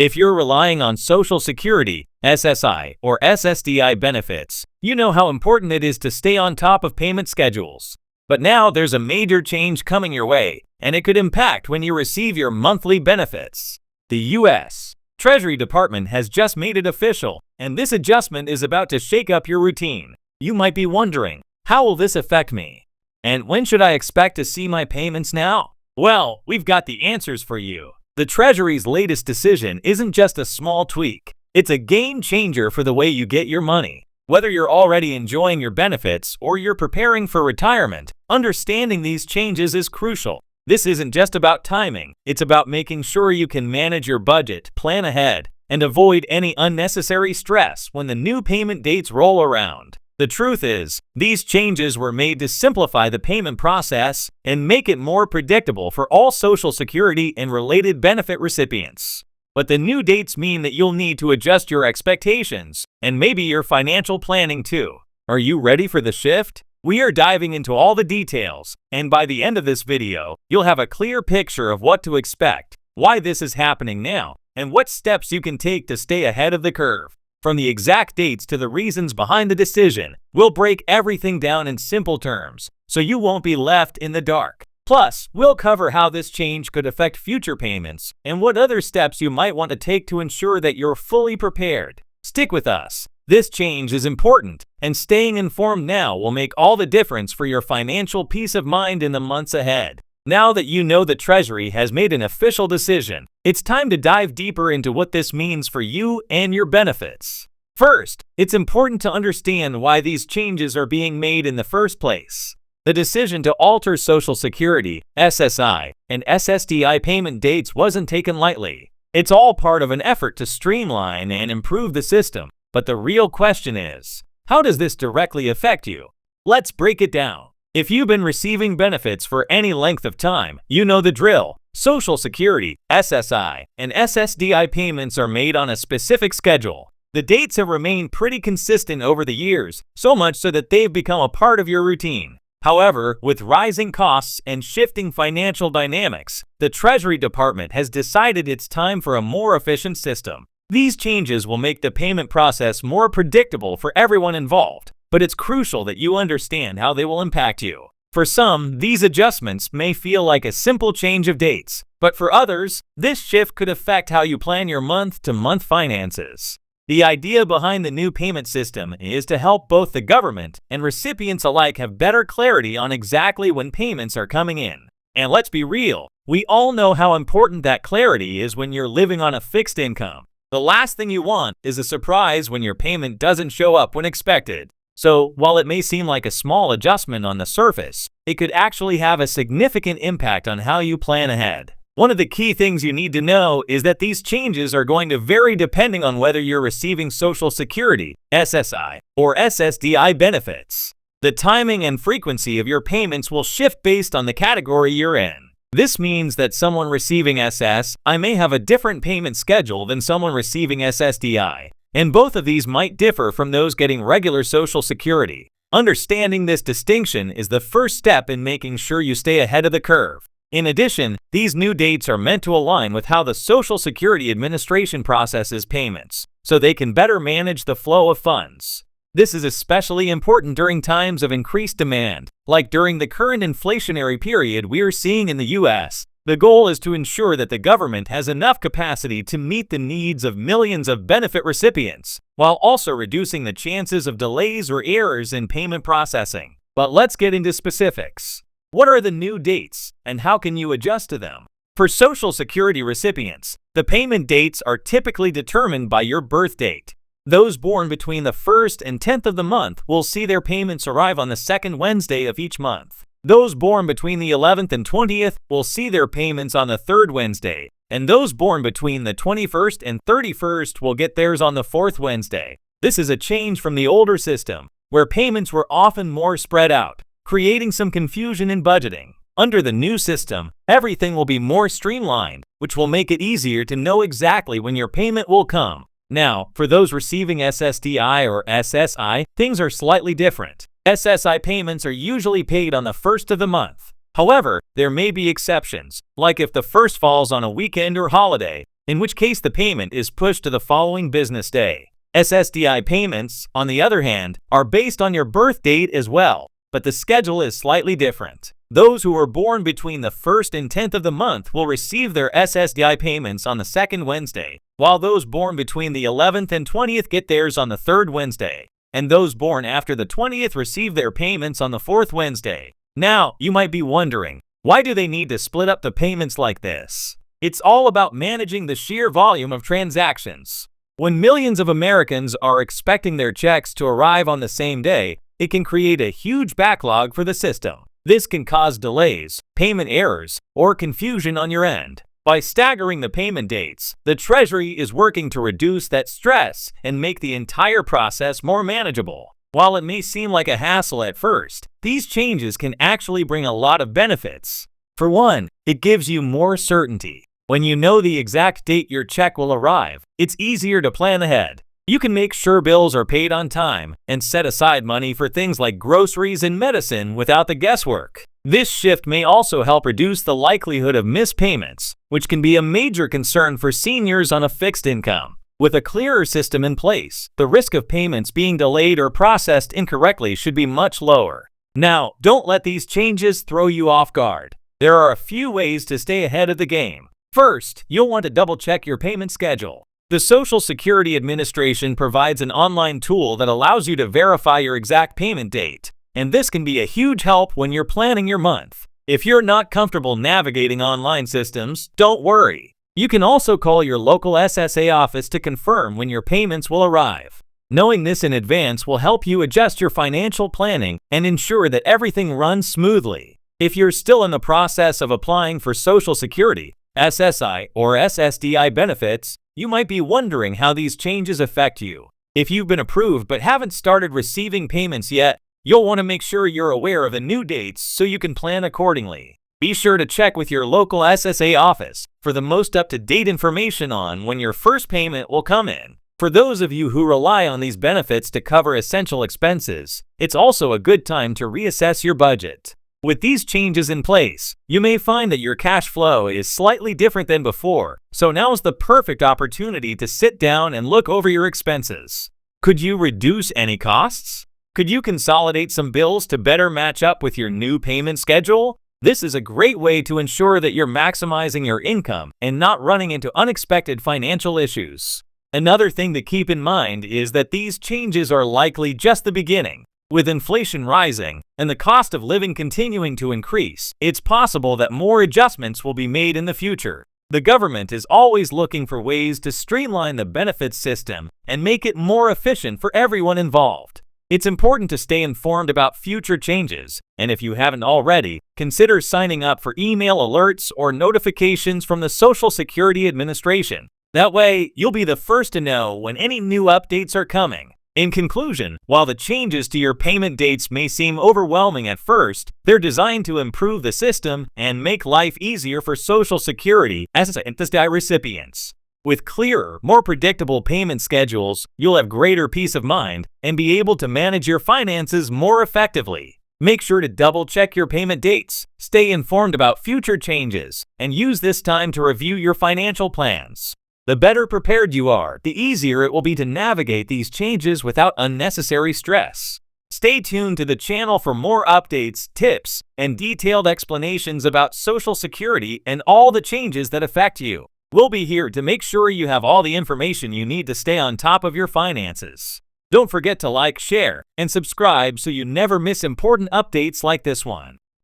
If you're relying on Social Security, SSI, or SSDI benefits, you know how important it is to stay on top of payment schedules. But now there's a major change coming your way, and it could impact when you receive your monthly benefits. The U.S. Treasury Department has just made it official, and this adjustment is about to shake up your routine. You might be wondering, how will this affect me? And when should I expect to see my payments now? Well, we've got the answers for you. The Treasury's latest decision isn't just a small tweak. It's a game changer for the way you get your money. Whether you're already enjoying your benefits or you're preparing for retirement, understanding these changes is crucial. This isn't just about timing, it's about making sure you can manage your budget, plan ahead, and avoid any unnecessary stress when the new payment dates roll around. The truth is, these changes were made to simplify the payment process and make it more predictable for all Social Security and related benefit recipients. But the new dates mean that you'll need to adjust your expectations and maybe your financial planning too. Are you ready for the shift? We are diving into all the details, and by the end of this video, you'll have a clear picture of what to expect, why this is happening now, and what steps you can take to stay ahead of the curve. From the exact dates to the reasons behind the decision, we'll break everything down in simple terms, so you won't be left in the dark. Plus, we'll cover how this change could affect future payments and what other steps you might want to take to ensure that you're fully prepared. Stick with us. This change is important, and staying informed now will make all the difference for your financial peace of mind in the months ahead. Now that you know the Treasury has made an official decision, it's time to dive deeper into what this means for you and your benefits. First, it's important to understand why these changes are being made in the first place. The decision to alter Social Security, SSI, and SSDI payment dates wasn't taken lightly. It's all part of an effort to streamline and improve the system. But the real question is, how does this directly affect you? Let's break it down. If you've been receiving benefits for any length of time, you know the drill. Social Security, SSI, and SSDI payments are made on a specific schedule. The dates have remained pretty consistent over the years, so much so that they've become a part of your routine. However, with rising costs and shifting financial dynamics, the Treasury Department has decided it's time for a more efficient system. These changes will make the payment process more predictable for everyone involved, but it's crucial that you understand how they will impact you. For some, these adjustments may feel like a simple change of dates, but for others, this shift could affect how you plan your month-to-month finances. The idea behind the new payment system is to help both the government and recipients alike have better clarity on exactly when payments are coming in. And let's be real, we all know how important that clarity is when you're living on a fixed income. The last thing you want is a surprise when your payment doesn't show up when expected. So, while it may seem like a small adjustment on the surface, it could actually have a significant impact on how you plan ahead. One of the key things you need to know is that these changes are going to vary depending on whether you're receiving Social Security, SSI, or SSDI benefits. The timing and frequency of your payments will shift based on the category you're in. This means that someone receiving SSI may have a different payment schedule than someone receiving SSDI, and both of these might differ from those getting regular Social Security. Understanding this distinction is the first step in making sure you stay ahead of the curve. In addition, these new dates are meant to align with how the Social Security Administration processes payments, so they can better manage the flow of funds. This is especially important during times of increased demand, like during the current inflationary period we are seeing in the U.S. The goal is to ensure that the government has enough capacity to meet the needs of millions of benefit recipients, while also reducing the chances of delays or errors in payment processing. But let's get into specifics. What are the new dates, and how can you adjust to them? For Social Security recipients, the payment dates are typically determined by your birth date. Those born between the 1st and 10th of the month will see their payments arrive on the second Wednesday of each month. Those born between the 11th and 20th will see their payments on the third Wednesday, and those born between the 21st and 31st will get theirs on the fourth Wednesday. This is a change from the older system, where payments were often more spread out, creating some confusion in budgeting. Under the new system, everything will be more streamlined, which will make it easier to know exactly when your payment will come. Now, for those receiving SSDI or SSI, things are slightly different. SSI payments are usually paid on the 1st of the month. However, there may be exceptions, like if the first falls on a weekend or holiday. in which case the payment is pushed to the following business day. SSDI payments, on the other hand, are based on your birth date as well, but the schedule is slightly different. Those who were born between the 1st and 10th of the month will receive their SSDI payments on the 2nd Wednesday, while those born between the 11th and 20th get theirs on the 3rd Wednesday, and those born after the 20th receive their payments on the 4th Wednesday. Now, you might be wondering, why do they need to split up the payments like this? It's all about managing the sheer volume of transactions. When millions of Americans are expecting their checks to arrive on the same day, it can create a huge backlog for the system. This can cause delays, payment errors, or confusion on your end. By staggering the payment dates, the Treasury is working to reduce that stress and make the entire process more manageable. While it may seem like a hassle at first, these changes can actually bring a lot of benefits. For one, it gives you more certainty. When you know the exact date your check will arrive, it's easier to plan ahead. You can make sure bills are paid on time and set aside money for things like groceries and medicine without the guesswork. This shift may also help reduce the likelihood of missed payments, which can be a major concern for seniors on a fixed income. With a clearer system in place, the risk of payments being delayed or processed incorrectly should be much lower. Now, don't let these changes throw you off guard. There are a few ways to stay ahead of the game. First, you'll want to double-check your payment schedule. The Social Security Administration provides an online tool that allows you to verify your exact payment date, and this can be a huge help when you're planning your month. If you're not comfortable navigating online systems, don't worry. You can also call your local SSA office to confirm when your payments will arrive. Knowing this in advance will help you adjust your financial planning and ensure that everything runs smoothly. If you're still in the process of applying for Social Security, SSI, or SSDI benefits, you might be wondering how these changes affect you. If you've been approved but haven't started receiving payments yet, you'll want to make sure you're aware of the new dates so you can plan accordingly. Be sure to check with your local SSA office for the most up-to-date information on when your first payment will come in. For those of you who rely on these benefits to cover essential expenses, it's also a good time to reassess your budget. With these changes in place, you may find that your cash flow is slightly different than before, so now's the perfect opportunity to sit down and look over your expenses. Could you reduce any costs? Could you consolidate some bills to better match up with your new payment schedule? This is a great way to ensure that you're maximizing your income and not running into unexpected financial issues. Another thing to keep in mind is that these changes are likely just the beginning. With inflation rising and the cost of living continuing to increase, it's possible that more adjustments will be made in the future. The government is always looking for ways to streamline the benefits system and make it more efficient for everyone involved. It's important to stay informed about future changes, and if you haven't already, consider signing up for email alerts or notifications from the Social Security Administration. That way, you'll be the first to know when any new updates are coming. In conclusion, while the changes to your payment dates may seem overwhelming at first, they're designed to improve the system and make life easier for Social Security SSDI recipients. With clearer, more predictable payment schedules, you'll have greater peace of mind and be able to manage your finances more effectively. Make sure to double-check your payment dates, stay informed about future changes, and use this time to review your financial plans. The better prepared you are, the easier it will be to navigate these changes without unnecessary stress. Stay tuned to the channel for more updates, tips, and detailed explanations about Social Security and all the changes that affect you. We'll be here to make sure you have all the information you need to stay on top of your finances. Don't forget to like, share, and subscribe so you never miss important updates like this one.